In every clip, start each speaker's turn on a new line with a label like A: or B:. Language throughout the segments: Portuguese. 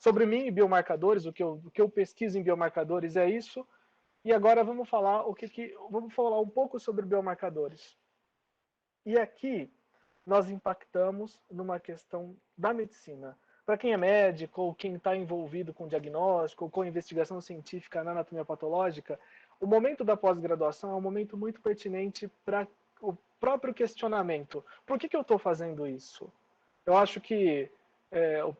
A: Sobre mim e biomarcadores, o que eu pesquiso em biomarcadores é isso. E agora vamos falar vamos falar um pouco sobre biomarcadores. E aqui nós impactamos numa questão da medicina. Para quem é médico ou quem está envolvido com diagnóstico ou com investigação científica na anatomia patológica, o momento da pós-graduação é um momento muito pertinente para o próprio questionamento. Por que eu estou fazendo isso? Eu acho que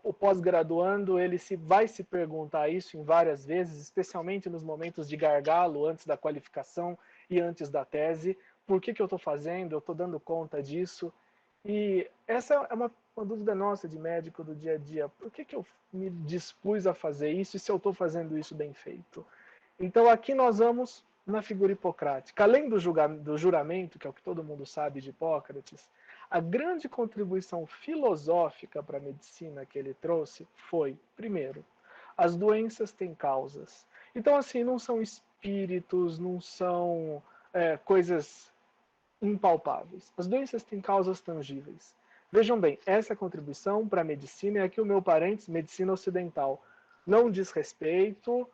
A: o pós-graduando ele vai se perguntar isso em várias vezes, especialmente nos momentos de gargalo, antes da qualificação e antes da tese. Por que eu estou fazendo? Eu estou dando conta disso? E essa é uma dúvida nossa de médico do dia a dia. Por que eu me dispus a fazer isso e se eu estou fazendo isso bem feito? Então aqui nós vamos na figura hipocrática. Além do juramento, que é o que todo mundo sabe de Hipócrates, a grande contribuição filosófica para a medicina que ele trouxe foi, primeiro, as doenças têm causas. Então, assim, não são espíritos, não são coisas impalpáveis. As doenças têm causas tangíveis. Vejam bem, essa contribuição para a medicina é aqui o meu parênteses, medicina ocidental. Não diz respeito,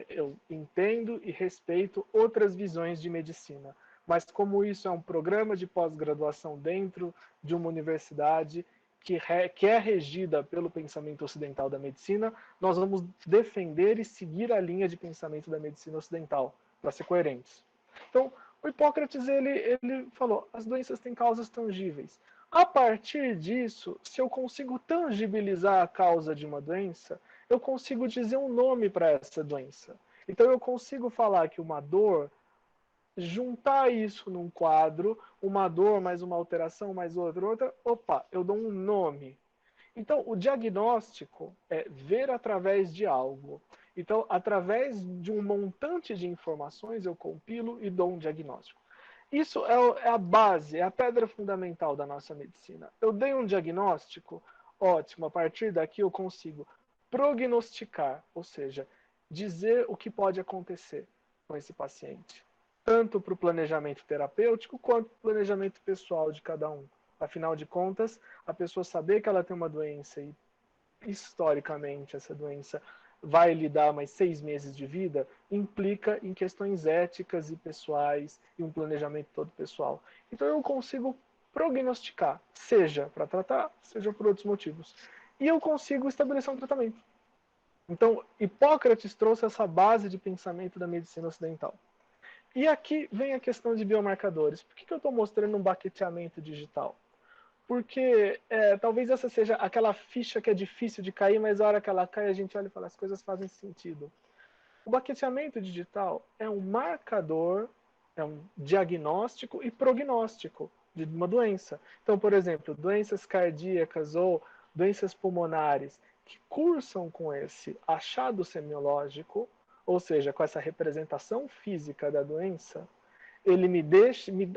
A: eu entendo e respeito outras visões de medicina. Mas como isso é um programa de pós-graduação dentro de uma universidade que é regida pelo pensamento ocidental da medicina, nós vamos defender e seguir a linha de pensamento da medicina ocidental, para ser coerentes. Então, o Hipócrates ele falou, as doenças têm causas tangíveis. A partir disso, se eu consigo tangibilizar a causa de uma doença, eu consigo dizer um nome para essa doença. Então eu consigo falar que uma dor, juntar isso num quadro, uma dor mais uma alteração mais outra, opa, eu dou um nome. Então, o diagnóstico é ver através de algo. Então, através de um montante de informações, eu compilo e dou um diagnóstico. Isso é a base, é a pedra fundamental da nossa medicina. Eu dei um diagnóstico, ótimo, a partir daqui eu consigo prognosticar, ou seja, dizer o que pode acontecer com esse paciente, tanto para o planejamento terapêutico quanto para o planejamento pessoal de cada um. Afinal de contas, a pessoa saber que ela tem uma doença e, historicamente, essa doença vai lhe dar mais 6 meses de vida, implica em questões éticas e pessoais e um planejamento todo pessoal. Então eu consigo prognosticar, seja para tratar, seja por outros motivos. E eu consigo estabelecer um tratamento. Então, Hipócrates trouxe essa base de pensamento da medicina ocidental. E aqui vem a questão de biomarcadores. Por que eu estou mostrando um baqueteamento digital? Porque talvez essa seja aquela ficha que é difícil de cair, mas a hora que ela cai a gente olha e fala, as coisas fazem sentido. O baqueteamento digital é um marcador, é um diagnóstico e prognóstico de uma doença. Então, por exemplo, doenças cardíacas ou doenças pulmonares que cursam com esse achado semiológico, ou seja, com essa representação física da doença, ele me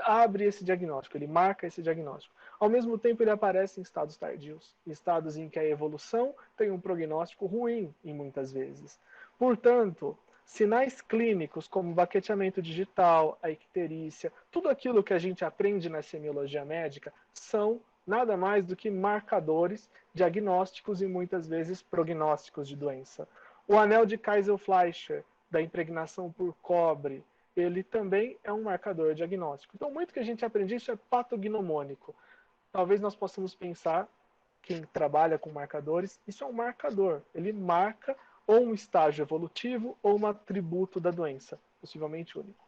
A: abre esse diagnóstico, ele marca esse diagnóstico. Ao mesmo tempo, ele aparece em estados tardios, estados em que a evolução tem um prognóstico ruim, em muitas vezes. Portanto, sinais clínicos como baqueteamento digital, a icterícia, tudo aquilo que a gente aprende na semiologia médica são nada mais do que marcadores diagnósticos e muitas vezes prognósticos de doença. O anel de Kaiser-Fleischer, da impregnação por cobre, ele também é um marcador diagnóstico. Então, muito que a gente aprende isso é patognomônico. Talvez nós possamos pensar, quem trabalha com marcadores, isso é um marcador. Ele marca ou um estágio evolutivo ou um atributo da doença, possivelmente único.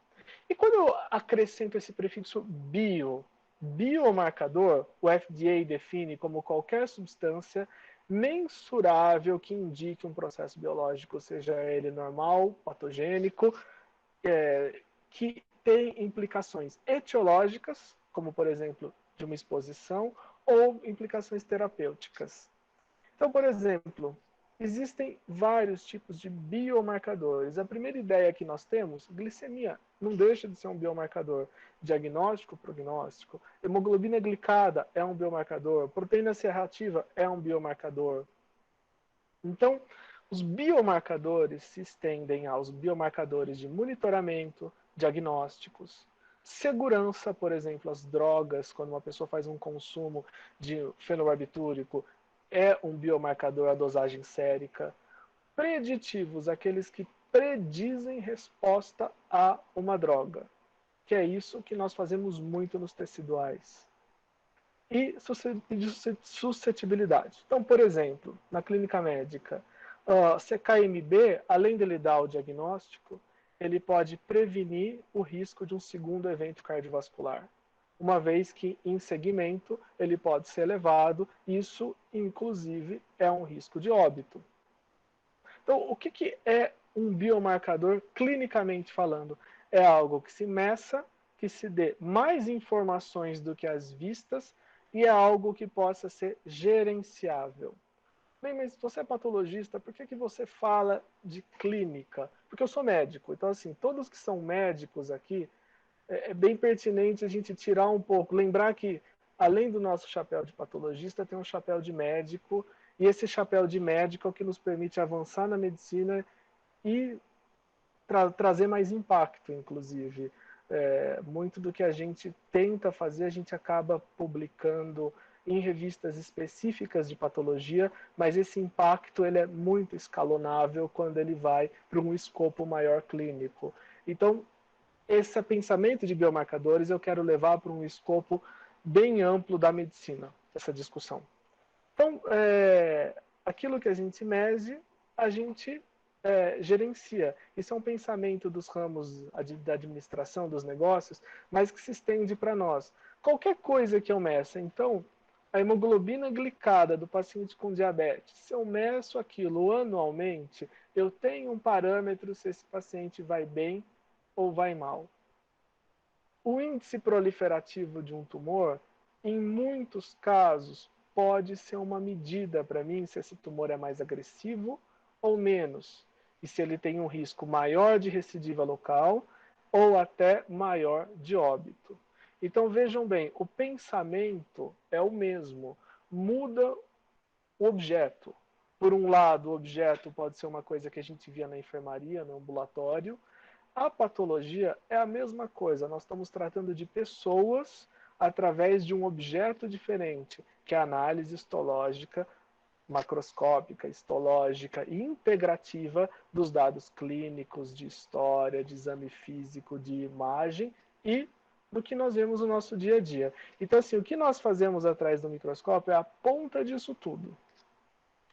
A: E quando eu acrescento esse prefixo biomarcador, o FDA define como qualquer substância mensurável que indique um processo biológico, seja ele normal, patogênico, que tem implicações etiológicas, como por exemplo, de uma exposição, ou implicações terapêuticas. Então, por exemplo, existem vários tipos de biomarcadores. A primeira ideia que nós temos, glicemia, não deixa de ser um biomarcador. Diagnóstico, prognóstico. Hemoglobina glicada é um biomarcador. Proteína C reativa é um biomarcador. Então, os biomarcadores se estendem aos biomarcadores de monitoramento, diagnósticos, segurança, por exemplo, as drogas, quando uma pessoa faz um consumo de fenobarbitúrico, é um biomarcador a dosagem sérica. Preditivos, aqueles que predizem resposta a uma droga, que é isso que nós fazemos muito nos teciduais. E suscetibilidade. Então, por exemplo, na clínica médica, CKMB, além de ele dar o diagnóstico, ele pode prevenir o risco de um segundo evento cardiovascular, uma vez que em segmento ele pode ser elevado, isso inclusive é um risco de óbito. Então, o que é um biomarcador clinicamente falando? É algo que se meça, que se dê mais informações do que as vistas e é algo que possa ser gerenciável. Bem, mas você é patologista, por que você fala de clínica? Porque eu sou médico. Então, assim, todos que são médicos aqui, é bem pertinente a gente tirar um pouco, lembrar que, além do nosso chapéu de patologista, tem um chapéu de médico, e esse chapéu de médico é o que nos permite avançar na medicina e trazer mais impacto, inclusive. Muito do que a gente tenta fazer, a gente acaba publicando em revistas específicas de patologia, mas esse impacto ele é muito escalonável quando ele vai para um escopo maior clínico. Então, esse pensamento de biomarcadores eu quero levar para um escopo bem amplo da medicina, essa discussão. Então, aquilo que a gente mede, a gente gerencia. Isso é um pensamento dos ramos da administração, dos negócios, mas que se estende para nós. Qualquer coisa que eu meça, então, a hemoglobina glicada do paciente com diabetes, se eu meço aquilo anualmente, eu tenho um parâmetro se esse paciente vai bem ou vai mal. O índice proliferativo de um tumor, em muitos casos, pode ser uma medida para mim se esse tumor é mais agressivo ou menos, e se ele tem um risco maior de recidiva local ou até maior de óbito. Então vejam bem, o pensamento é o mesmo, muda o objeto. Por um lado, o objeto pode ser uma coisa que a gente via na enfermaria, no ambulatório. A patologia é a mesma coisa, nós estamos tratando de pessoas através de um objeto diferente, que é a análise histológica, macroscópica, histológica e integrativa dos dados clínicos, de história, de exame físico, de imagem e do que nós vemos no nosso dia a dia. Então, assim, o que nós fazemos atrás do microscópio é a ponta disso tudo.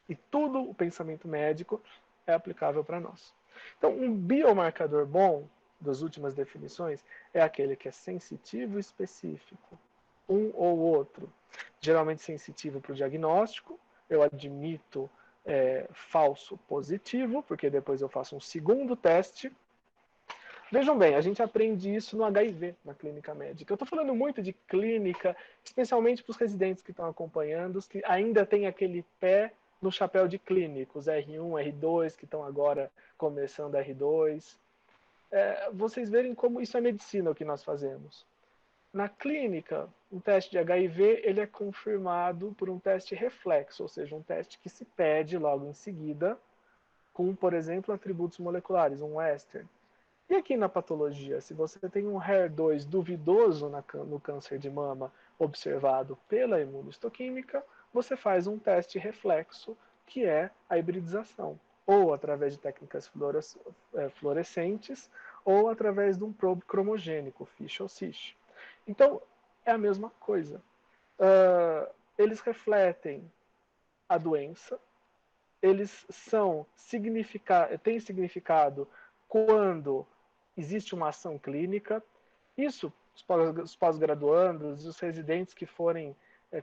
A: E tudo o pensamento médico é aplicável para nós. Então, um biomarcador bom, das últimas definições, é aquele que é sensitivo e específico. Um ou outro. Geralmente sensitivo para o diagnóstico, eu admito falso positivo, porque depois eu faço um segundo teste. Vejam bem, a gente aprende isso no HIV, na clínica médica. Eu estou falando muito de clínica, especialmente para os residentes que estão acompanhando, os que ainda têm aquele pé no chapéu de clínicos, R1, R2, que estão agora começando R2. Vocês verem como isso é medicina, o que nós fazemos. Na clínica, um teste de HIV ele é confirmado por um teste reflexo, ou seja, um teste que se pede logo em seguida, com, por exemplo, atributos moleculares, um Western. E aqui na patologia, se você tem um HER2 duvidoso no câncer de mama observado pela imunohistoquímica, você faz um teste reflexo, que é a hibridização, ou através de técnicas fluorescentes, ou através de um probe cromogênico, FISH ou CISH. Então, é a mesma coisa. Eles refletem a doença, eles têm significado quando existe uma ação clínica. Isso, os pós-graduandos, os residentes que forem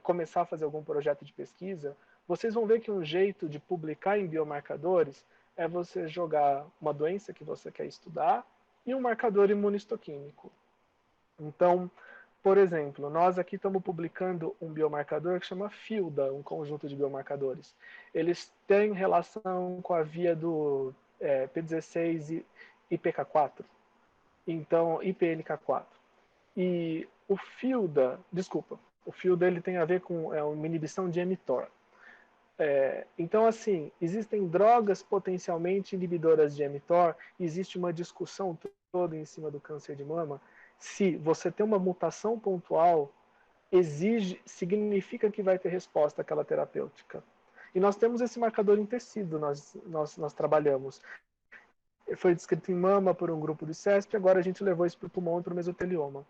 A: começar a fazer algum projeto de pesquisa, vocês vão ver que um jeito de publicar em biomarcadores é você jogar uma doença que você quer estudar e um marcador imunistoquímico. Então, por exemplo, nós aqui estamos publicando um biomarcador que chama FILDA, um conjunto de biomarcadores. Eles têm relação com a via do P16 e IPK4, então IPNK4. E o FILDA ele tem a ver com uma inibição de mTOR. Então, assim, existem drogas potencialmente inibidoras de mTOR, existe uma discussão toda em cima do câncer de mama, se você tem uma mutação pontual, significa que vai ter resposta àquela terapêutica. E nós temos esse marcador em tecido, nós trabalhamos. Foi descrito em mama por um grupo do ICESP, agora a gente levou isso para o pulmão e para o mesotelioma.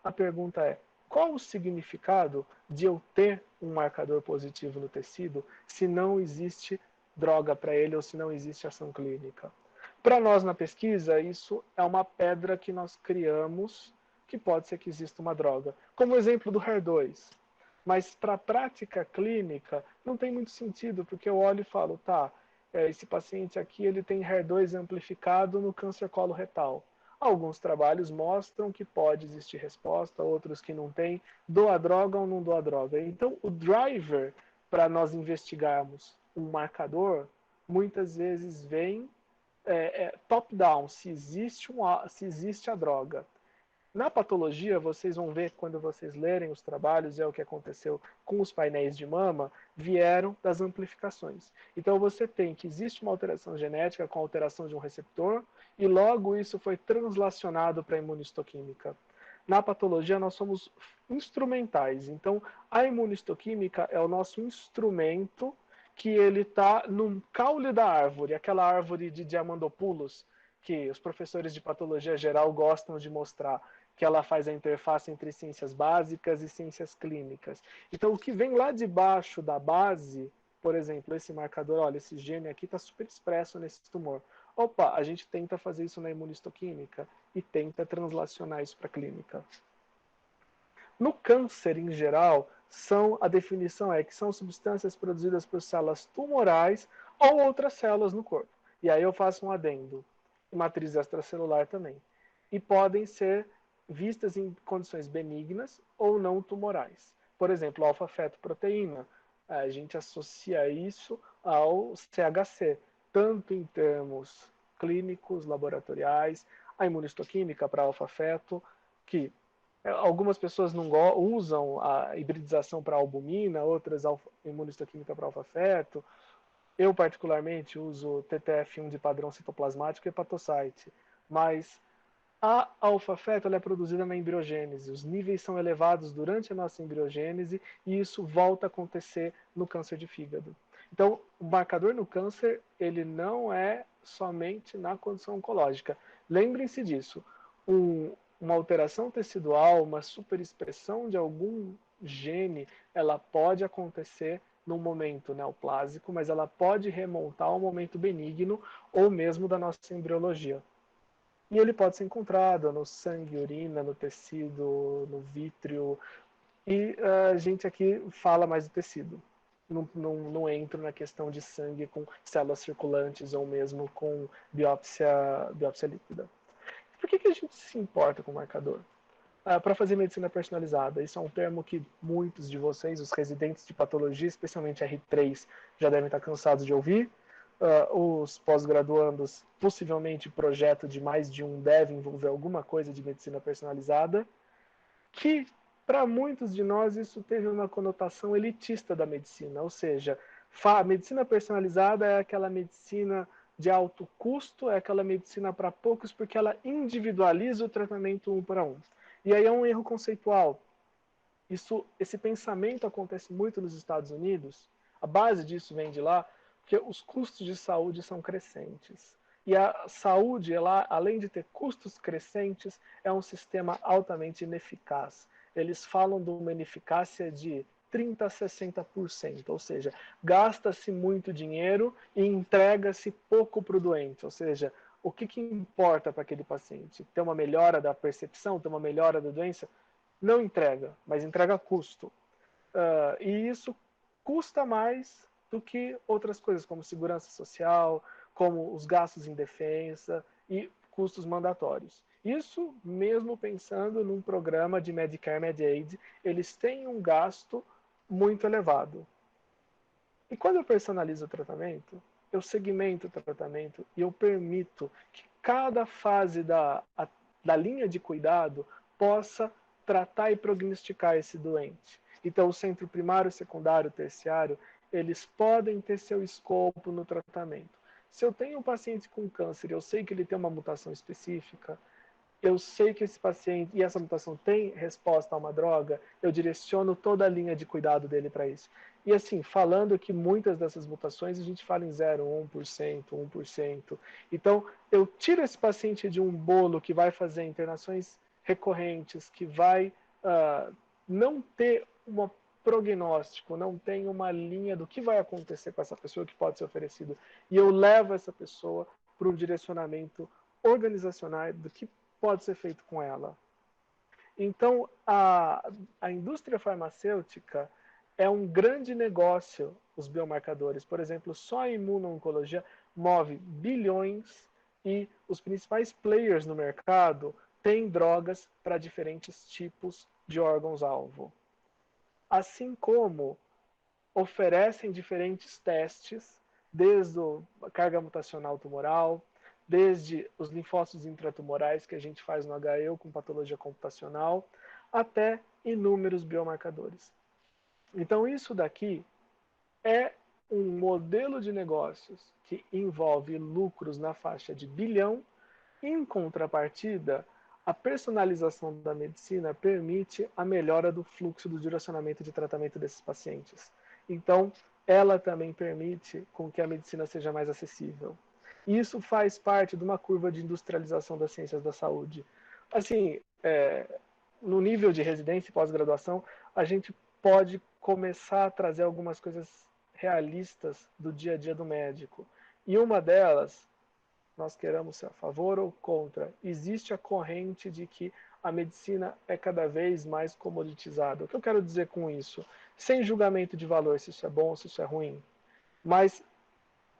A: A pergunta é, qual o significado de eu ter um marcador positivo no tecido se não existe droga para ele ou se não existe ação clínica? Para nós na pesquisa, isso é uma pedra que nós criamos que pode ser que exista uma droga. Como o exemplo do HER2. Mas para a prática clínica, não tem muito sentido, porque eu olho e falo, tá, esse paciente aqui ele tem HER2 amplificado no câncer coloretal. Alguns trabalhos mostram que pode existir resposta, outros que não tem. Dou a droga ou não dou a droga? Então, o driver para nós investigarmos um marcador, muitas vezes vem top-down, se existe a droga. Na patologia, vocês vão ver quando vocês lerem os trabalhos, é o que aconteceu com os painéis de mama, vieram das amplificações. Então você tem que existe uma alteração genética com alteração de um receptor e logo isso foi translacionado para a imunistoquímica. Na patologia nós somos instrumentais, então a imunistoquímica é o nosso instrumento que ele está no caule da árvore, aquela árvore de Diamandopoulos, que os professores de patologia geral gostam de mostrar, que ela faz a interface entre ciências básicas e ciências clínicas. Então, o que vem lá de baixo da base, por exemplo, esse marcador, olha, esse gene aqui está super expresso nesse tumor. Opa, a gente tenta fazer isso na imunistoquímica e tenta translacionar isso para a clínica. No câncer, em geral, a definição é que são substâncias produzidas por células tumorais ou outras células no corpo. E aí eu faço um adendo. Matriz extracelular também. E podem ser vistas em condições benignas ou não tumorais. Por exemplo, alfa-fetoproteína, a gente associa isso ao CHC, tanto em termos clínicos, laboratoriais, a imunistoquímica para alfa-feto, que algumas pessoas não usam a hibridização para albumina, outras imunistoquímica para alfa-feto. Eu, particularmente, uso TTF1 de padrão citoplasmático e hepatocyte, mas a alfa-feto é produzida na embriogênese. Os níveis são elevados durante a nossa embriogênese e isso volta a acontecer no câncer de fígado. Então, o marcador no câncer, ele não é somente na condição oncológica. Lembrem-se disso. Uma alteração tecidual, uma superexpressão de algum gene, ela pode acontecer num momento neoplásico, mas ela pode remontar ao momento benigno ou mesmo da nossa embriologia. E ele pode ser encontrado no sangue, urina, no tecido, no vítreo. E a gente aqui fala mais do tecido. Não entro na questão de sangue com células circulantes ou mesmo com biópsia líquida. Por que a gente se importa com o marcador? Para fazer medicina personalizada. Isso é um termo que muitos de vocês, os residentes de patologia, especialmente R3, já devem estar cansados de ouvir. Os pós-graduandos, possivelmente projeto de mais de um deve envolver alguma coisa de medicina personalizada, que para muitos de nós isso teve uma conotação elitista da medicina, ou seja, a medicina personalizada é aquela medicina de alto custo, é aquela medicina para poucos, porque ela individualiza o tratamento um para um. E aí é um erro conceitual. Esse pensamento acontece muito nos Estados Unidos, a base disso vem de lá, porque os custos de saúde são crescentes. E a saúde, ela, além de ter custos crescentes, é um sistema altamente ineficaz. Eles falam de uma ineficácia de 30% a 60%, ou seja, gasta-se muito dinheiro e entrega-se pouco para o doente, ou seja, o que importa para aquele paciente? Ter uma melhora da percepção, ter uma melhora da doença? Não entrega, mas entrega custo. E isso custa mais do que outras coisas, como segurança social, como os gastos em defesa e custos mandatórios. Isso mesmo pensando num programa de Medicare, Medicaid, eles têm um gasto muito elevado. E quando eu personalizo o tratamento, eu segmento o tratamento e eu permito que cada fase da linha de cuidado possa tratar e prognosticar esse doente. Então, o centro primário, secundário, terciário, eles podem ter seu escopo no tratamento. Se eu tenho um paciente com câncer e eu sei que ele tem uma mutação específica, eu sei que esse paciente e essa mutação tem resposta a uma droga, eu direciono toda a linha de cuidado dele para isso. E assim, falando que muitas dessas mutações a gente fala em 0, 1%, 1%. Então, eu tiro esse paciente de um bolo que vai fazer internações recorrentes, que vai não ter um prognóstico, não tem uma linha do que vai acontecer com essa pessoa que pode ser oferecido. E eu levo essa pessoa para um direcionamento organizacional do que pode ser feito com ela. Então, a indústria farmacêutica é um grande negócio, os biomarcadores. Por exemplo, só a imuno-oncologia move bilhões e os principais players no mercado têm drogas para diferentes tipos de órgãos-alvo. Assim como oferecem diferentes testes, desde a carga mutacional tumoral, desde os linfócitos intratumorais que a gente faz no HE com patologia computacional, até inúmeros biomarcadores. Então, isso daqui é um modelo de negócios que envolve lucros na faixa de bilhão. Em contrapartida, a personalização da medicina permite a melhora do fluxo do direcionamento de tratamento desses pacientes. Então, ela também permite com que a medicina seja mais acessível. Isso faz parte de uma curva de industrialização das ciências da saúde. Assim, no nível de residência e pós-graduação, a gente pode começar a trazer algumas coisas realistas do dia a dia do médico. E uma delas, nós queramos ser a favor ou contra, existe a corrente de que a medicina é cada vez mais comoditizada. O que eu quero dizer com isso? Sem julgamento de valor, se isso é bom ou se isso é ruim. Mas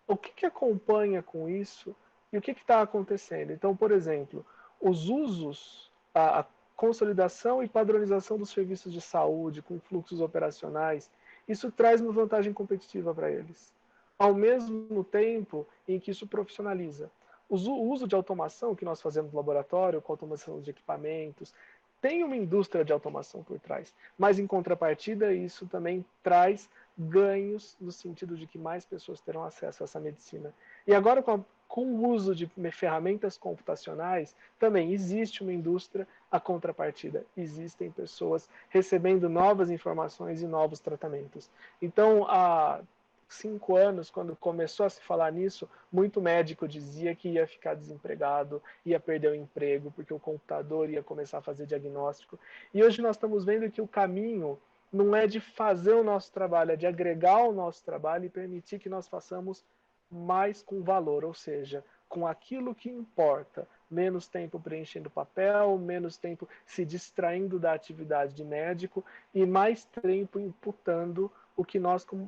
A: o que acompanha com isso e o que está acontecendo? Então, por exemplo, os usos, a consolidação e padronização dos serviços de saúde com fluxos operacionais, isso traz uma vantagem competitiva para eles. Ao mesmo tempo em que isso profissionaliza. O uso de automação que nós fazemos no laboratório, com automação de equipamentos, tem uma indústria de automação por trás. Mas, em contrapartida, isso também traz ganhos no sentido de que mais pessoas terão acesso a essa medicina. E agora, com o uso de ferramentas computacionais, também existe uma indústria, a contrapartida. Existem pessoas recebendo novas informações e novos tratamentos. Então, há 5 anos, quando começou a se falar nisso, muito médico dizia que ia ficar desempregado, ia perder o emprego, porque o computador ia começar a fazer diagnóstico. E hoje nós estamos vendo que o caminho não é de fazer o nosso trabalho, é de agregar o nosso trabalho e permitir que nós façamos mais com valor, ou seja, com aquilo que importa. Menos tempo preenchendo papel, menos tempo se distraindo da atividade de médico e mais tempo imputando o que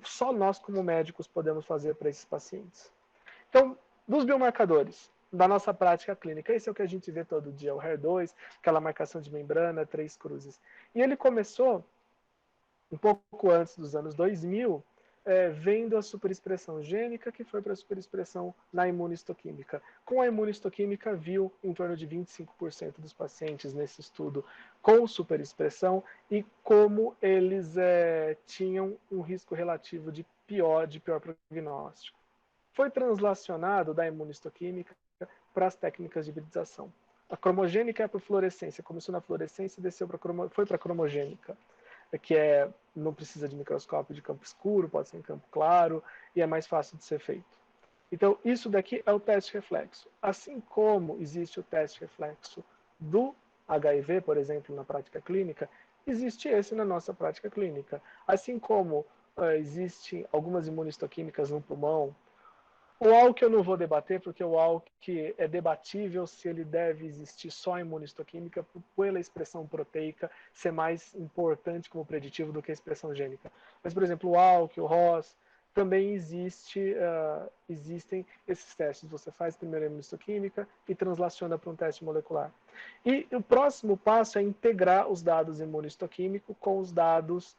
A: só nós como médicos podemos fazer para esses pacientes. Então, dos biomarcadores da nossa prática clínica, esse é o que a gente vê todo dia, o HER2, aquela marcação de membrana, 3 cruzes. E ele começou um pouco antes dos anos 2000, vendo a superexpressão gênica, que foi para a superexpressão na imunistoquímica. Com a imunistoquímica, viu em torno de 25% dos pacientes nesse estudo com superexpressão e como eles tinham um risco relativo de pior prognóstico. Foi translacionado da imunistoquímica para as técnicas de hibridização. A cromogênica é para fluorescência, começou na fluorescência e foi para a cromogênica, que não precisa de microscópio de campo escuro, pode ser em campo claro, e é mais fácil de ser feito. Então, isso daqui é o teste reflexo. Assim como existe o teste reflexo do HIV, por exemplo, na prática clínica, existe esse na nossa prática clínica. Assim como existem algumas imunistoquímicas no pulmão. O ALK eu não vou debater, porque o ALK é debatível se ele deve existir só em imunistoquímica, pela expressão proteica ser mais importante como preditivo do que a expressão gênica. Mas, por exemplo, o ALK, o ROS, também existem esses testes. Você faz primeiro a imunistoquímica e translaciona para um teste molecular. E o próximo passo é integrar os dados imunistoquímicos com os dados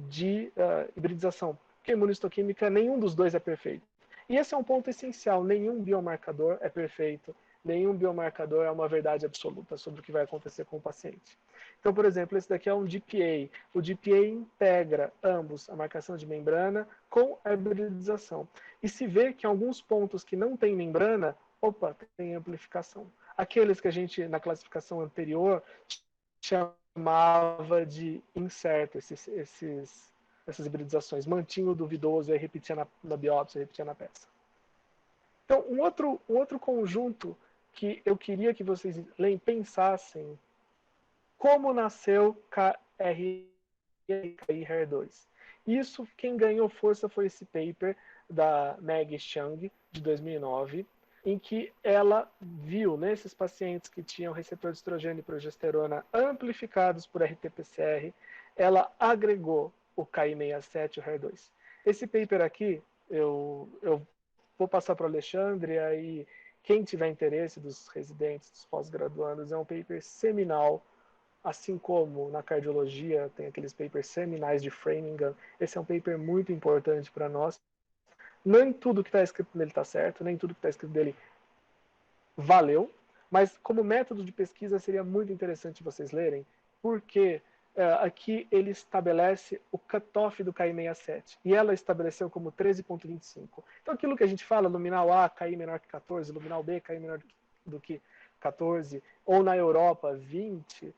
A: de hibridização. Porque a imunistoquímica, nenhum dos dois é perfeito. E esse é um ponto essencial. Nenhum biomarcador é perfeito. Nenhum biomarcador é uma verdade absoluta sobre o que vai acontecer com o paciente. Então, por exemplo, esse daqui é um DPA. O DPA integra ambos, a marcação de membrana com a hibridização. E se vê que em alguns pontos que não tem membrana, opa, tem amplificação. Aqueles que a gente, na classificação anterior, chamava de incerto, esses essas hibridizações, mantinha o duvidoso e aí repetia na biópsia, repetia na peça. Então, um outro conjunto que eu queria que vocês pensassem, como nasceu KRI e HER2. Isso, quem ganhou força foi esse paper da Meg Chang, de 2009, em que ela viu nesses pacientes que tinham receptor de estrogênio e progesterona amplificados por RT-PCR, ela agregou o KI67 e o HER2. Esse paper aqui, eu vou passar para o Alexandre, aí quem tiver interesse dos residentes, dos pós-graduandos, é um paper seminal, assim como na cardiologia tem aqueles papers seminais de Framingham. Esse é um paper muito importante para nós. Nem tudo que está escrito nele está certo, nem tudo que está escrito nele valeu, mas como método de pesquisa seria muito interessante vocês lerem, porque aqui ele estabelece o cutoff do KI67, e ela estabeleceu como 13,25. Então aquilo que a gente fala, luminal A, KI menor que 14, luminal B, KI menor do que 14, ou na Europa, 20,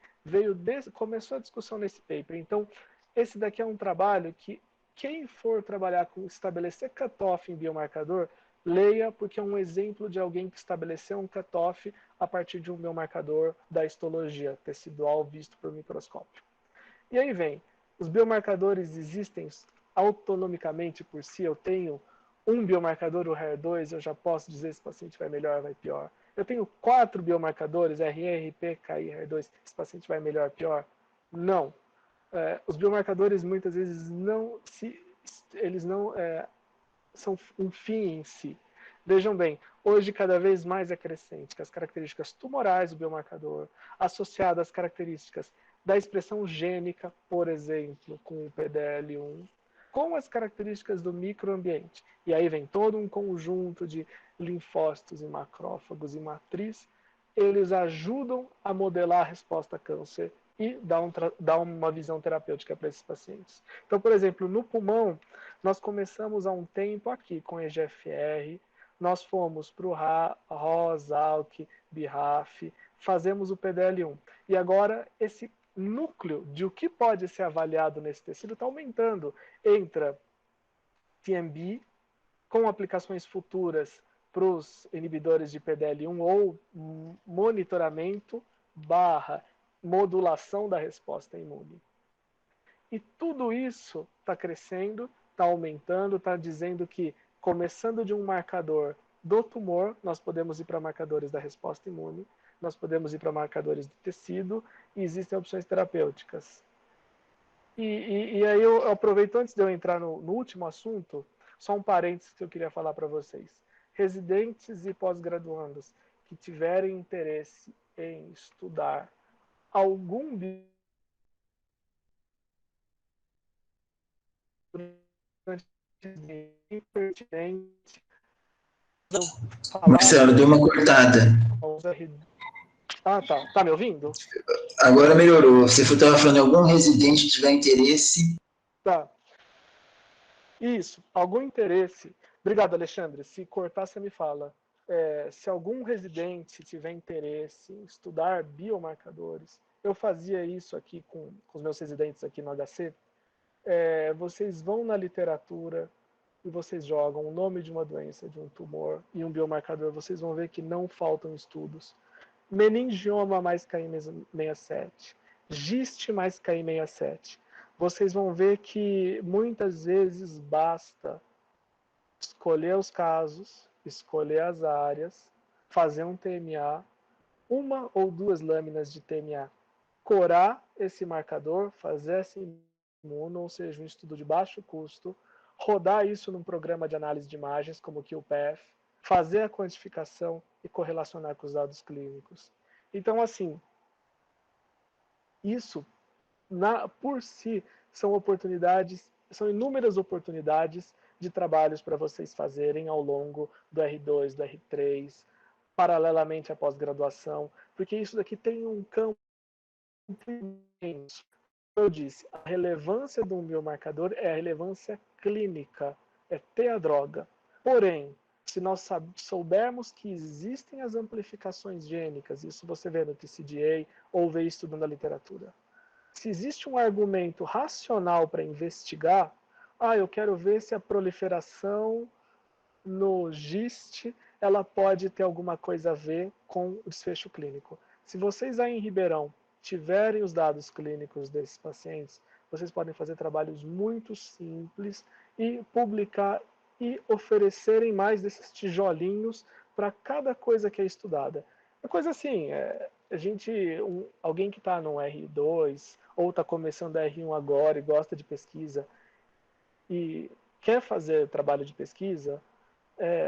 A: começou a discussão nesse paper. Então, esse daqui é um trabalho que quem for trabalhar com estabelecer cutoff em biomarcador, leia, porque é um exemplo de alguém que estabeleceu um cutoff a partir de um biomarcador da histologia tecidual visto por microscópio. E aí vem, os biomarcadores existem autonomicamente por si, eu tenho um biomarcador, o HER2, eu já posso dizer se o paciente vai melhor ou vai pior. Eu tenho 4 biomarcadores, RE, RP, KI, HER2, esse paciente vai melhor ou pior? Não. Os biomarcadores muitas vezes eles não são um fim em si. Vejam bem, hoje cada vez mais é crescente que as características tumorais do biomarcador, associadas às características da expressão gênica, por exemplo, com o PDL1, com as características do microambiente. E aí vem todo um conjunto de linfócitos e macrófagos e matriz, eles ajudam a modelar a resposta a câncer e dar uma visão terapêutica para esses pacientes. Então, por exemplo, no pulmão, nós começamos há um tempo aqui com EGFR, nós fomos para o ROS, ALK, BRAF, fazemos o PDL1. E agora esse núcleo de o que pode ser avaliado nesse tecido está aumentando. Entra TMB, com aplicações futuras para os inibidores de PDL1 ou monitoramento / modulação da resposta imune. E tudo isso está crescendo, está aumentando, está dizendo que, começando de um marcador do tumor, nós podemos ir para marcadores da resposta imune, nós podemos ir para marcadores de tecido, e existem opções terapêuticas. E aí eu aproveito, antes de eu entrar no último assunto, só um parênteses que eu queria falar para vocês. Residentes e pós-graduandos que tiverem interesse em estudar algum impertinente,
B: Marcelo, deu uma cortada.
A: Ah, tá. Tá me ouvindo?
B: Agora melhorou. Você estava falando algum residente que tiver interesse.
A: Tá. Isso. Algum interesse. Obrigado, Alexandre. Se cortar, você me fala. Se algum residente tiver interesse em estudar biomarcadores, eu fazia isso aqui com os meus residentes aqui no HC. Vocês vão na literatura e vocês jogam o nome de uma doença, de um tumor e um biomarcador, vocês vão ver que não faltam estudos. Meningioma mais KI67, GIST mais KI67. Vocês vão ver que muitas vezes basta escolher os casos, escolher as áreas, fazer um TMA, uma ou 2 lâminas de TMA, corar esse marcador, fazer essa imuno, ou seja, um estudo de baixo custo, rodar isso num programa de análise de imagens, como o QPath, fazer a quantificação e correlacionar com os dados clínicos. Então, assim, isso, por si, são inúmeras oportunidades de trabalhos para vocês fazerem ao longo do R2, do R3, paralelamente à pós-graduação, porque isso daqui tem um campo imenso. Eu disse, a relevância de um biomarcador é a relevância clínica, é ter a droga. Porém, se nós soubermos que existem as amplificações gênicas, isso você vê no TCGA ou vê estudando a literatura. Se existe um argumento racional para investigar, eu quero ver se a proliferação no GIST ela pode ter alguma coisa a ver com o desfecho clínico. Se vocês aí em Ribeirão tiverem os dados clínicos desses pacientes, vocês podem fazer trabalhos muito simples e publicar e oferecerem mais desses tijolinhos para cada coisa que é estudada. É coisa assim, alguém que está no R2 ou está começando R1 agora e gosta de pesquisa e quer fazer trabalho de pesquisa,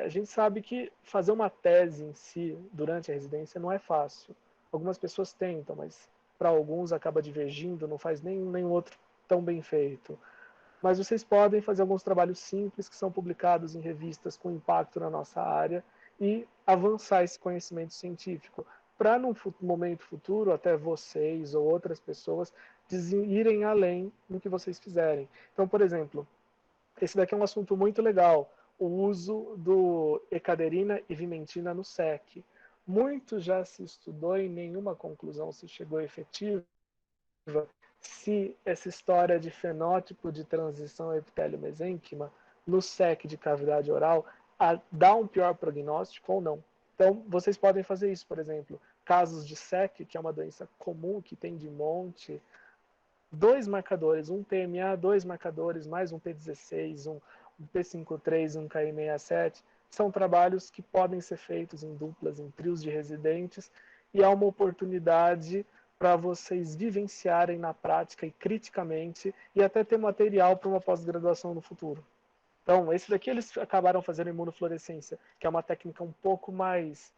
A: a gente sabe que fazer uma tese em si durante a residência não é fácil. Algumas pessoas tentam, mas para alguns acaba divergindo, não faz nenhum outro tão bem feito. Mas vocês podem fazer alguns trabalhos simples que são publicados em revistas com impacto na nossa área e avançar esse conhecimento científico para num momento futuro até vocês ou outras pessoas irem além do que vocês fizerem. Então, por exemplo, esse daqui é um assunto muito legal, o uso do ecaderina e vimentina no SEC. Muito já se estudou e nenhuma conclusão se chegou efetiva se essa história de fenótipo de transição epitélio-mesênquima no SEC de cavidade oral dá um pior prognóstico ou não. Então, vocês podem fazer isso, por exemplo, casos de SEC, que é uma doença comum que tem de monte, 2 marcadores, um PMA, 2 marcadores, mais um P16, um P53, um KI67, são trabalhos que podem ser feitos em duplas, em trios de residentes, e há uma oportunidade para vocês vivenciarem na prática e criticamente, e até ter material para uma pós-graduação no futuro. Então, esse daqui eles acabaram fazendo imunofluorescência, que é uma técnica um pouco mais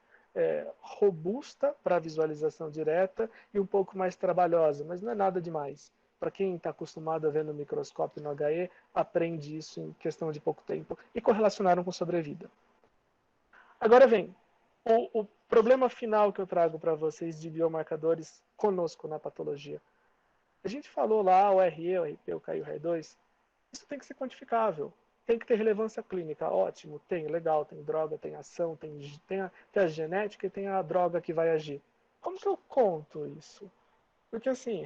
A: robusta para a visualização direta e um pouco mais trabalhosa, mas não é nada demais. Para quem está acostumado a ver no microscópio no HE, aprende isso em questão de pouco tempo e correlacionaram com sobrevida. Agora vem, o problema final que eu trago para vocês de biomarcadores conosco na patologia. A gente falou lá o RE, o RP, o KI, o RE2, isso tem que ser quantificável. Tem que ter relevância clínica, ótimo, tem, legal, tem droga, tem ação, tem a genética e tem a droga que vai agir. Como que eu conto isso? Porque assim,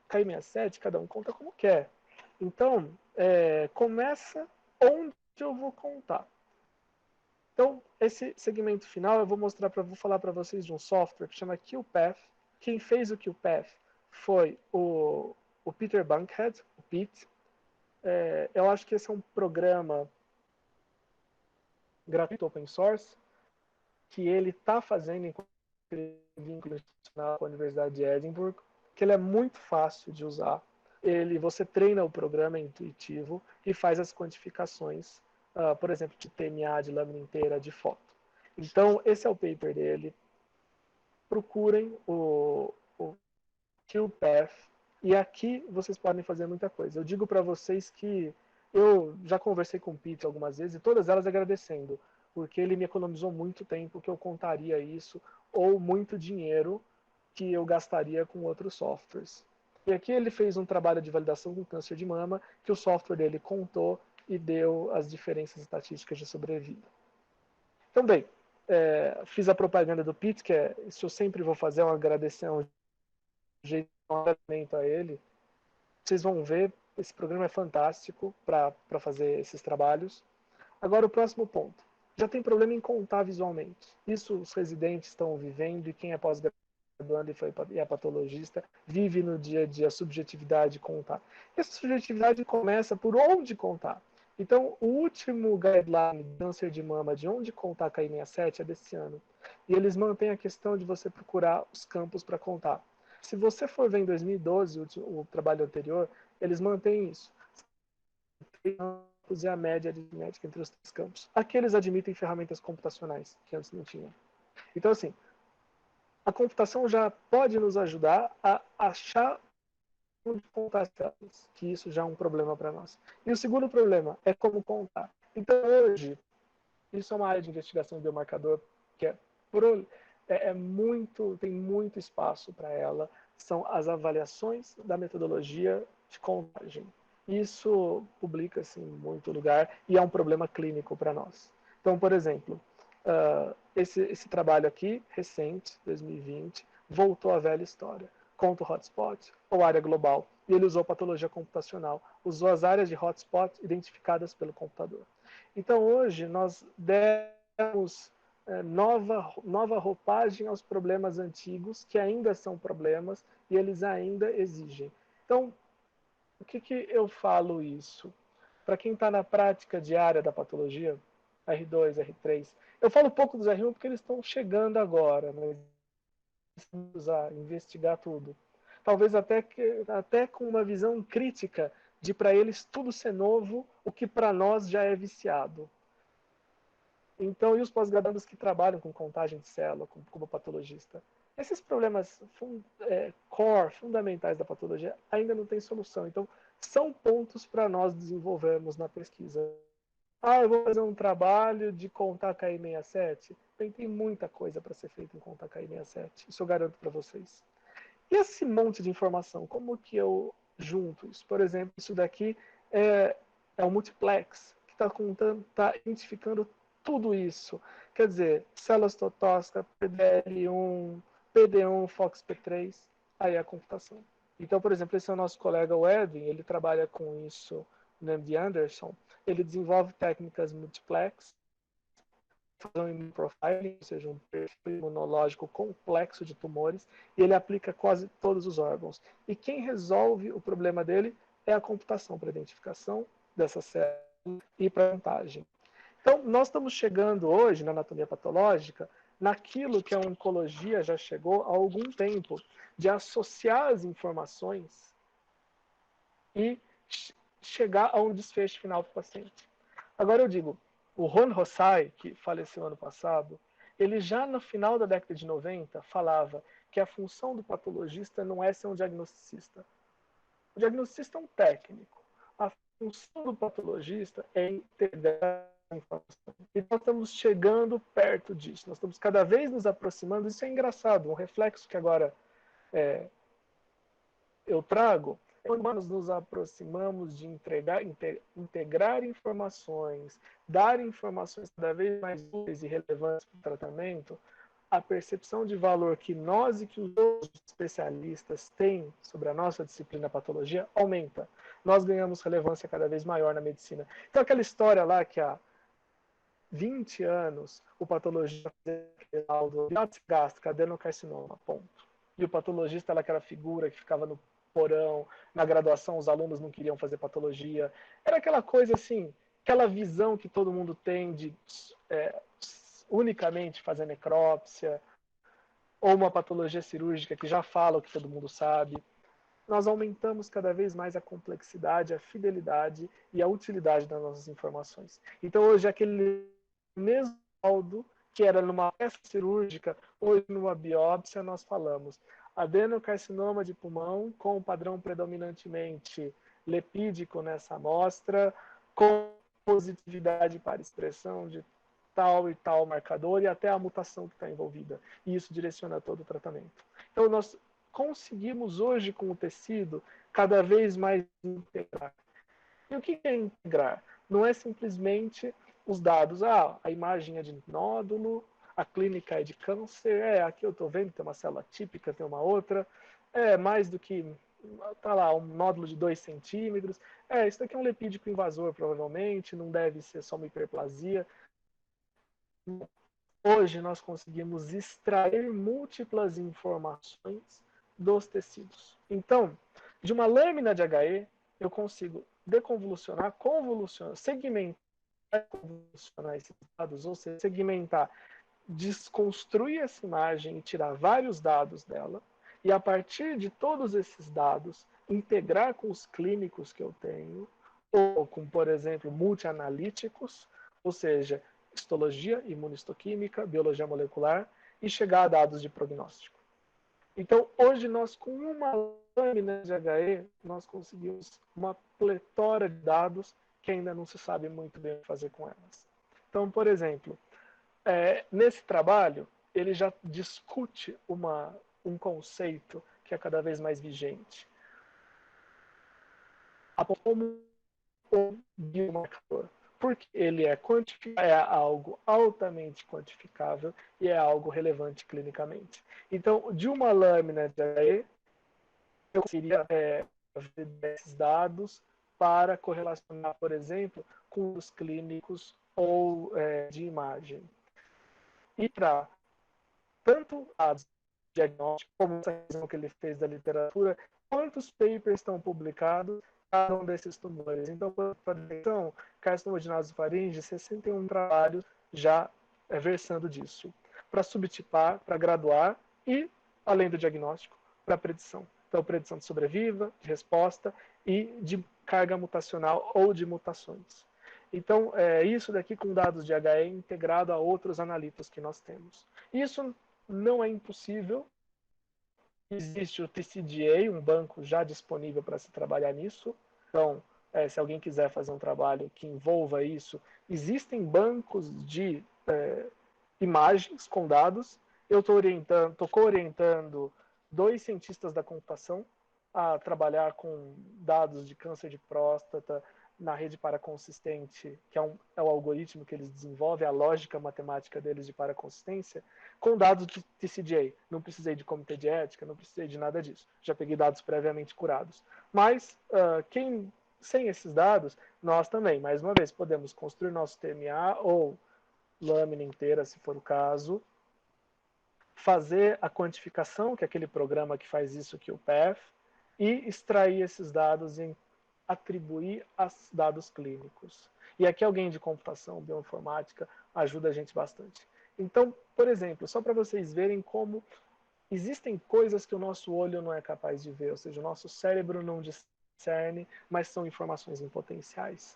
A: KI67, cada um conta como quer. Então, começa onde eu vou contar. Então, esse segmento final, vou falar para vocês de um software que chama QPath. Quem fez o QPath foi o Peter Bankhead, o Pete. Eu acho que esse é um programa gratuito open source que ele está fazendo em vínculo institucional com a Universidade de Edimburgo, que ele é muito fácil de usar. Você treina o programa, é intuitivo e faz as quantificações, por exemplo, de TMA, de lâmina inteira, de foto. Então, esse é o paper dele. Procurem o QPath e aqui vocês podem fazer muita coisa. Eu digo para vocês que eu já conversei com o Pete algumas vezes e todas elas agradecendo, porque ele me economizou muito tempo que eu contaria isso ou muito dinheiro que eu gastaria com outros softwares. E aqui ele fez um trabalho de validação com câncer de mama que o software dele contou e deu as diferenças estatísticas de sobrevida. Então, bem, fiz a propaganda do Pete, que isso eu sempre vou fazer, um agradecimento a ele. Vocês vão ver, esse programa é fantástico para fazer esses trabalhos. Agora, o próximo ponto. Já tem problema em contar visualmente. Isso os residentes estão vivendo e quem é pós-graduando e é patologista vive no dia a dia a subjetividade de contar. E essa subjetividade começa por onde contar. Então, o último guideline de câncer de mama de onde contar KI67 é desse ano. E eles mantêm a questão de você procurar os campos para contar. Se você for ver em 2012, o trabalho anterior, eles mantêm isso. E a média de genética entre os 3 campos. Aqui eles admitem ferramentas computacionais, que antes não tinham. Então, assim, a computação já pode nos ajudar a achar onde contar as células, que isso já é um problema para nós. E o segundo problema é como contar. Então, hoje, isso é uma área de investigação de biomarcador que tem muito espaço para ela, são as avaliações da metodologia de contagem. Isso publica-se em muito lugar e é um problema clínico para nós. Então, por exemplo, esse trabalho aqui, recente, 2020, voltou à velha história. conta o hotspot ou área global. E ele usou patologia computacional, usou as áreas de hotspot identificadas pelo computador. Então, hoje, nós demos nova roupagem aos problemas antigos, que ainda são problemas, e eles ainda exigem. Então, o que eu falo isso? Para quem está na prática diária da patologia, R2, R3, eu falo pouco dos R1 porque eles estão chegando agora, mas usar, investigar tudo. Talvez até com uma visão crítica de para eles tudo ser novo, o que para nós já é viciado. Então, e os pós-graduandos que trabalham com contagem de célula, como patologista? Esses problemas core, fundamentais da patologia, ainda não têm solução. Então, são pontos para nós desenvolvermos na pesquisa. Eu vou fazer um trabalho de contar KI67. Tem muita coisa para ser feita em contar KI67. Isso eu garanto para vocês. E esse monte de informação, como que eu junto isso? Por exemplo, isso daqui é um multiplex, que está identificando tudo isso. Quer dizer, células totóxicas, PDL1, PD1, FOXP3, aí é a computação. Então, por exemplo, esse é o nosso colega o Edwin, ele trabalha com isso no MD Anderson, ele desenvolve técnicas multiplex, fazer um immunoprofiling, ou seja, um perfil imunológico complexo de tumores, e ele aplica quase todos os órgãos. E quem resolve o problema dele é a computação para identificação dessa célula e para montagem. Então, nós estamos chegando hoje na anatomia patológica naquilo que a oncologia já chegou há algum tempo, de associar as informações e chegar a um desfecho final para o paciente. Agora eu digo, o Ron Rossai, que faleceu ano passado, ele já no final da década de 90 falava que a função do patologista não é ser um diagnosticista. O diagnosticista é um técnico. A função do patologista é integrar a informação. E nós estamos chegando perto disso. Nós estamos cada vez nos aproximando. Isso é engraçado. Um reflexo que agora eu trago é quando nós nos aproximamos de integrar informações, dar informações cada vez mais úteis e relevantes para o tratamento, a percepção de valor que nós e que os outros especialistas têm sobre a nossa disciplina patologia aumenta. Nós ganhamos relevância cada vez maior na medicina. Então, aquela história lá que há 20 anos o patologista fazia laudo gástrica, adenocarcinoma, ponto. E o patologista era aquela figura que ficava no porão, na graduação os alunos não queriam fazer patologia. Era aquela coisa assim, aquela visão que todo mundo tem de unicamente fazer necrópsia, ou uma patologia cirúrgica que já fala o que todo mundo sabe. Nós aumentamos cada vez mais a complexidade, a fidelidade e a utilidade das nossas informações. Então, hoje, aquele mesmo laudo que era numa peça cirúrgica, hoje numa biópsia, nós falamos adenocarcinoma de pulmão com padrão predominantemente lepídico nessa amostra, com positividade para expressão de tal e tal marcador e até a mutação que está envolvida. E isso direciona todo o tratamento. Então, nós conseguimos hoje com o tecido cada vez mais integrar. E o que é integrar? Não é simplesmente os dados, a imagem é de nódulo, a clínica é de câncer, aqui eu estou vendo, tem uma célula típica, tem uma outra, mais do que, tá lá, um nódulo de 2 centímetros, isso daqui é um lepídico invasor, provavelmente, não deve ser só uma hiperplasia. Hoje nós conseguimos extrair múltiplas informações dos tecidos. Então, de uma lâmina de HE, eu consigo deconvolucionar, convolucionar, segmentar esses dados, ou seja, segmentar, desconstruir essa imagem e tirar vários dados dela, e a partir de todos esses dados, integrar com os clínicos que eu tenho, ou com, por exemplo, multianalíticos, ou seja, histologia, imunistoquímica, biologia molecular, e chegar a dados de prognóstico. Então, hoje, nós, com uma lâmina de HE, nós conseguimos uma pletora de dados que ainda não se sabe muito bem o que fazer com elas. Então, por exemplo, nesse trabalho, ele já discute um conceito que é cada vez mais vigente. Como um biomarcador. Porque ele é algo altamente quantificável e é algo relevante clinicamente. Então, de uma lâmina de HE, eu conseguiria ver esses dados para correlacionar, por exemplo, com os clínicos ou de imagem. E para tanto dados diagnósticos, como essa revisão que ele fez da literatura, quantos papers estão publicados cada um desses tumores. Então, para então, carcinoma de nasofaringe, 61 trabalhos já versando disso. Para subtipar, para graduar e, além do diagnóstico, para predição. Então, predição de sobrevida, de resposta e de carga mutacional ou de mutações. Então, isso daqui com dados de HE integrado a outros analitos que nós temos. Isso não é impossível. Existe o TCGA, um banco já disponível para se trabalhar nisso. Então, se alguém quiser fazer um trabalho que envolva isso, existem bancos de imagens com dados. Eu estou orientando 2 cientistas da computação a trabalhar com dados de câncer de próstata na rede paraconsistente, que é o algoritmo que eles desenvolvem, a lógica matemática deles de paraconsistência, com dados de TCGA. Não precisei de comitê de ética, não precisei de nada disso. Já peguei dados previamente curados. Mas, sem esses dados, nós também, mais uma vez, podemos construir nosso TMA ou lâmina inteira, se for o caso, fazer a quantificação, que é aquele programa que faz isso aqui, o PATH, e extrair esses dados e atribuir aos dados clínicos. E aqui alguém de computação, bioinformática, ajuda a gente bastante. Então, por exemplo, só para vocês verem como existem coisas que o nosso olho não é capaz de ver, ou seja, o nosso cérebro não discerne, mas são informações em potenciais.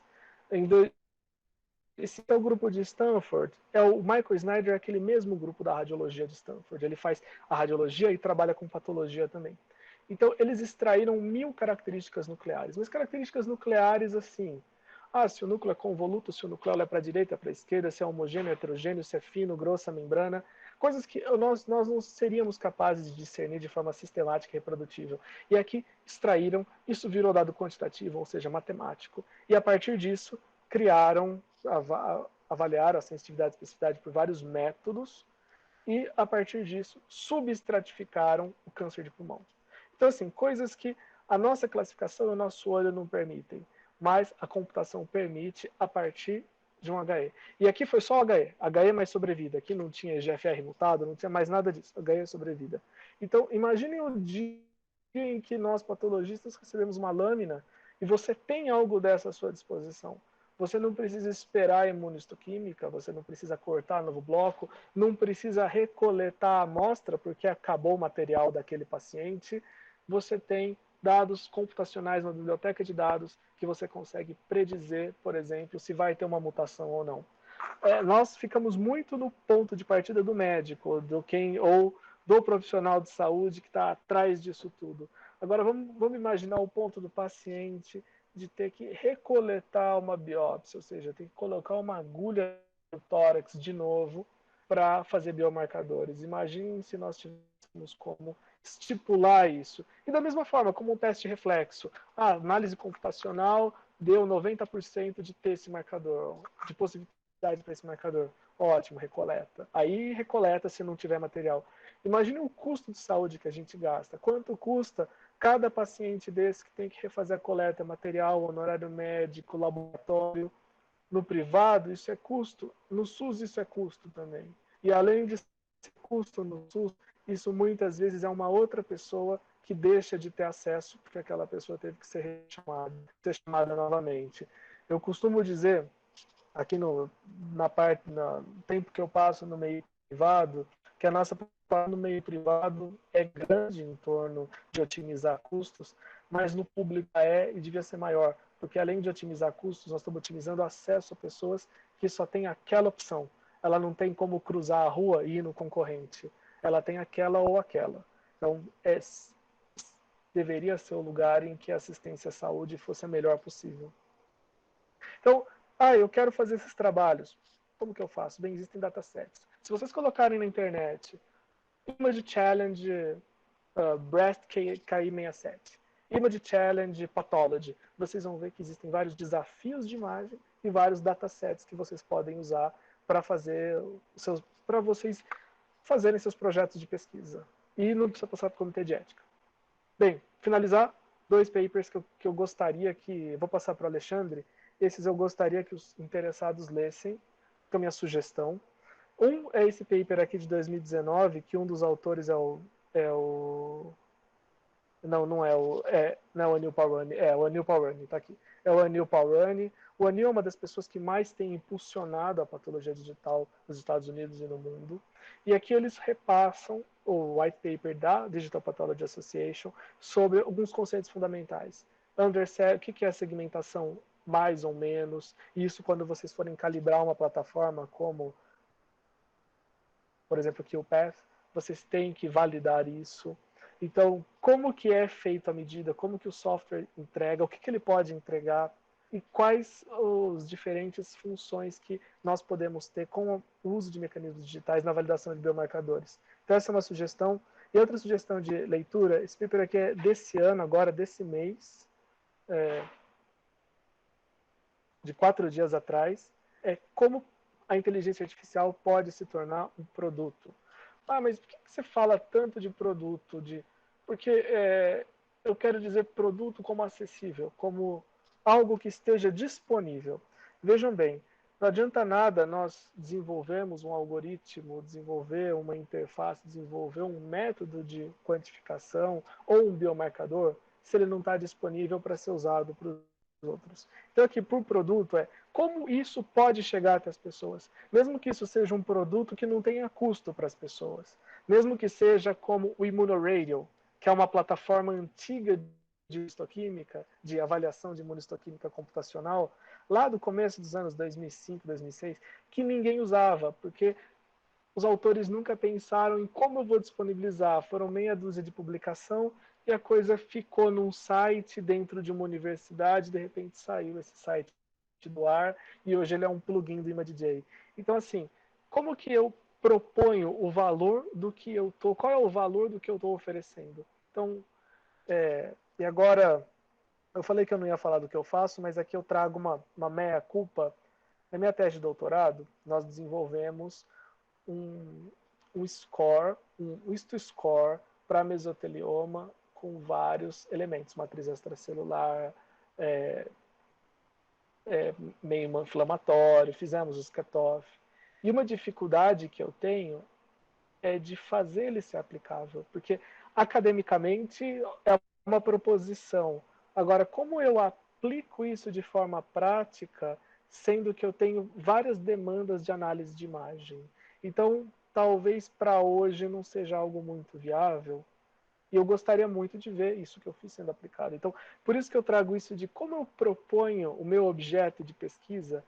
A: Esse é o grupo de Stanford. O Michael Snyder é aquele mesmo grupo da radiologia de Stanford. Ele faz a radiologia e trabalha com patologia também. Então, eles extraíram 1000 características nucleares. Mas características nucleares, assim, se o núcleo é convoluto, se o núcleo é para a direita, para a esquerda, se é homogêneo, heterogêneo, se é fino, grossa, membrana, coisas que nós não seríamos capazes de discernir de forma sistemática e reprodutível. E aqui extraíram, isso virou dado quantitativo, ou seja, matemático. E a partir disso, avaliaram a sensitividade e especificidade por vários métodos e, a partir disso, subestratificaram o câncer de pulmão. Então, assim, coisas que a nossa classificação e o nosso olho não permitem, mas a computação permite a partir de um HE. E aqui foi só HE, HE mais sobrevida. Aqui não tinha GFR mutado, não tinha mais nada disso, HE é sobrevida. Então, imagine o dia em que nós, patologistas, recebemos uma lâmina e você tem algo dessa à sua disposição. Você não precisa esperar a imunistoquímica, você não precisa cortar novo bloco, não precisa recoletar a amostra porque acabou o material daquele paciente. Você tem dados computacionais na biblioteca de dados que você consegue predizer, por exemplo, se vai ter uma mutação ou não. Nós ficamos muito no ponto de partida do médico, ou do profissional de saúde que está atrás disso tudo. Agora, vamos imaginar o ponto do paciente de ter que recoletar uma biópsia, ou seja, ter que colocar uma agulha no tórax de novo para fazer biomarcadores. Imagine se nós tivéssemos como estipular isso. E da mesma forma, como um teste reflexo, a análise computacional deu 90% de ter esse marcador, de possibilidade para esse marcador. Ótimo, recoleta. Aí recoleta se não tiver material. Imagine o custo de saúde que a gente gasta. Quanto custa cada paciente desse que tem que refazer a coleta, material, honorário médico, laboratório? No privado, isso é custo. No SUS, isso é custo também. E além de ser custo no SUS, isso muitas vezes é uma outra pessoa que deixa de ter acesso, porque aquela pessoa teve que ser chamada novamente. Eu costumo dizer, aqui no tempo que eu passo no meio privado, que a nossa preocupação no meio privado é grande em torno de otimizar custos, mas no público e devia ser maior, porque além de otimizar custos, nós estamos otimizando acesso a pessoas que só têm aquela opção. Ela não tem como cruzar a rua e ir no concorrente. Ela tem aquela ou aquela. Então, deveria ser o lugar em que a assistência à saúde fosse a melhor possível. Então, eu quero fazer esses trabalhos. Como que eu faço? Bem, existem datasets. Se vocês colocarem na internet Image Challenge Breast KI67, Image Challenge Pathology, vocês vão ver que existem vários desafios de imagem e vários datasets que vocês podem usar para vocês fazerem seus projetos de pesquisa. E não precisa passar por comitê de ética. Bem, finalizar, 2 papers que eu gostaria que... Vou passar para o Alexandre. Esses eu gostaria que os interessados lessem, com a minha sugestão. Um é esse paper aqui de 2019, que um dos autores é o não é o. Não é o Anil Pawani. É o Anil Pawani, tá aqui. É o Anil Pawani. O Anil é uma das pessoas que mais tem impulsionado a patologia digital nos Estados Unidos e no mundo. E aqui eles repassam o white paper da Digital Pathology Association sobre alguns conceitos fundamentais. O que é a segmentação mais ou menos? Isso quando vocês forem calibrar uma plataforma como, por exemplo, o QPath, vocês têm que validar isso. Então, como que é feita a medida, como que o software entrega, o que ele pode entregar e quais as diferentes funções que nós podemos ter com o uso de mecanismos digitais na validação de biomarcadores. Então, essa é uma sugestão. E outra sugestão de leitura, esse paper aqui é desse ano, agora, desse mês, de 4 dias atrás, é como a inteligência artificial pode se tornar um produto. Ah, mas por que você fala tanto de produto? Porque eu quero dizer produto como acessível, como algo que esteja disponível. Vejam bem, não adianta nada nós desenvolvermos um algoritmo, desenvolver uma interface, desenvolver um método de quantificação ou um biomarcador, se ele não está disponível para ser usado por outros. Então, aqui, por produto, como isso pode chegar até as pessoas. Mesmo que isso seja um produto que não tenha custo para as pessoas. Mesmo que seja como o Immunoradio, que é uma plataforma antiga de imunohistoquímica, de avaliação de imunohistoquímica computacional, lá do começo dos anos 2005, 2006, que ninguém usava, porque os autores nunca pensaram em como eu vou disponibilizar. Foram meia dúzia de publicação e a coisa ficou num site dentro de uma universidade, de repente saiu esse site do ar e hoje ele é um plugin do ImaDJ. Então, assim, como que eu proponho o valor do que eu estou, qual é o valor do que eu estou oferecendo? Então, e agora, eu falei que eu não ia falar do que eu faço, mas aqui eu trago uma meia-culpa. Na minha tese de doutorado, nós desenvolvemos um score, um histoscore para mesotelioma com vários elementos, matriz extracelular, meio inflamatório, fizemos os cutoff. E uma dificuldade que eu tenho é de fazer ele ser aplicável, porque academicamente é uma proposição. Agora, como eu aplico isso de forma prática, sendo que eu tenho várias demandas de análise de imagem? Então, talvez para hoje não seja algo muito viável, e eu gostaria muito de ver isso que eu fiz sendo aplicado. Então, por isso que eu trago isso de como eu proponho o meu objeto de pesquisa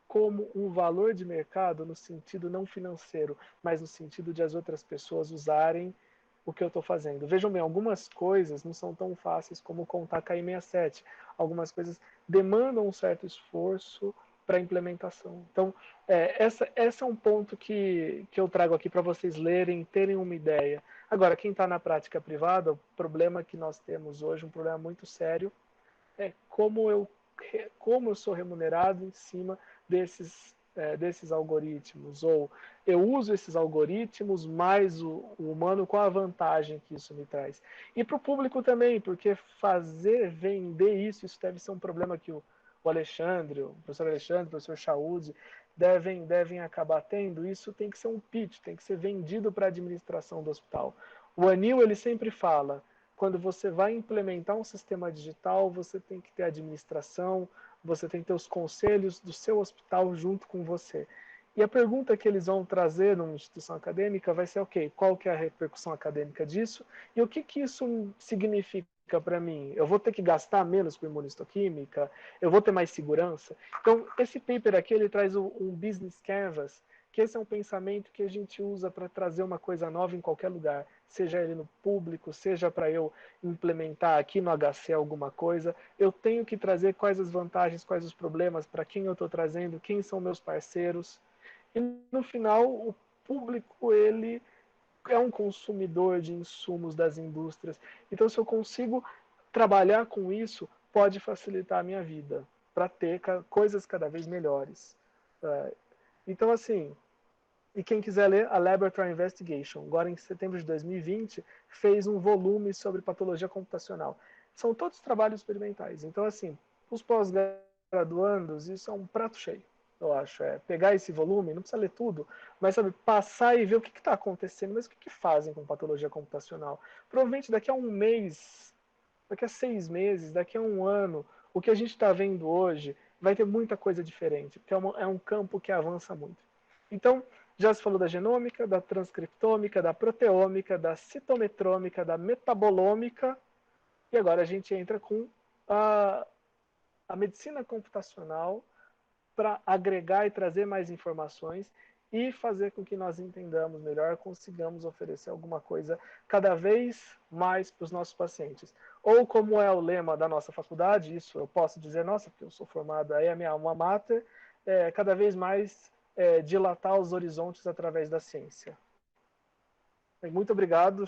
A: como um valor de mercado no sentido não financeiro, mas no sentido de as outras pessoas usarem o que eu estou fazendo. Vejam bem, algumas coisas não são tão fáceis como contar KI67. Algumas coisas demandam um certo esforço para a implementação. Então, essa é um ponto que eu trago aqui para vocês lerem, terem uma ideia. Agora, quem está na prática privada, o problema que nós temos hoje, um problema muito sério, é como eu sou remunerado em cima desses algoritmos, ou eu uso esses algoritmos mais o humano, qual a vantagem que isso me traz. E para o público também, porque vender isso deve ser um problema que o Alexandre, o professor Chaude, devem acabar tendo. Isso tem que ser um pitch, tem que ser vendido para a administração do hospital. O Anil, ele sempre fala, quando você vai implementar um sistema digital, você tem que ter administração, você tem que ter os conselhos do seu hospital junto com você. E a pergunta que eles vão trazer numa instituição acadêmica vai ser, ok, qual que é a repercussão acadêmica disso e o que isso significa para mim? Eu vou ter que gastar menos com imunistoquímica? Eu vou ter mais segurança? Então, esse paper aqui, ele traz um business canvas, que esse é um pensamento que a gente usa para trazer uma coisa nova em qualquer lugar, seja ele no público, seja para eu implementar aqui no HC alguma coisa, eu tenho que trazer quais as vantagens, quais os problemas, para quem eu estou trazendo, quem são meus parceiros. E no final, o público, ele é um consumidor de insumos das indústrias. Então, se eu consigo trabalhar com isso, pode facilitar a minha vida, para ter coisas cada vez melhores. Então, assim, E quem quiser ler, a Laboratory Investigation, agora em setembro de 2020, fez um volume sobre patologia computacional. São todos trabalhos experimentais. Então, assim, os pós-graduandos, isso é um prato cheio, eu acho. É pegar esse volume, não precisa ler tudo, mas, sabe, passar e ver o que está acontecendo, mas o que fazem com patologia computacional. Provavelmente daqui a um mês, daqui a 6 meses, daqui a um ano, o que a gente está vendo hoje vai ter muita coisa diferente, porque é um campo que avança muito. Então, já se falou da genômica, da transcriptômica, da proteômica, da citometrômica, da metabolômica, e agora a gente entra com a medicina computacional para agregar e trazer mais informações e fazer com que nós entendamos melhor, consigamos oferecer alguma coisa cada vez mais para os nossos pacientes. Ou como é o lema da nossa faculdade, isso eu posso dizer, nossa, porque eu sou formado, aí é a minha alma mater, cada vez mais dilatar os horizontes através da ciência. Muito obrigado.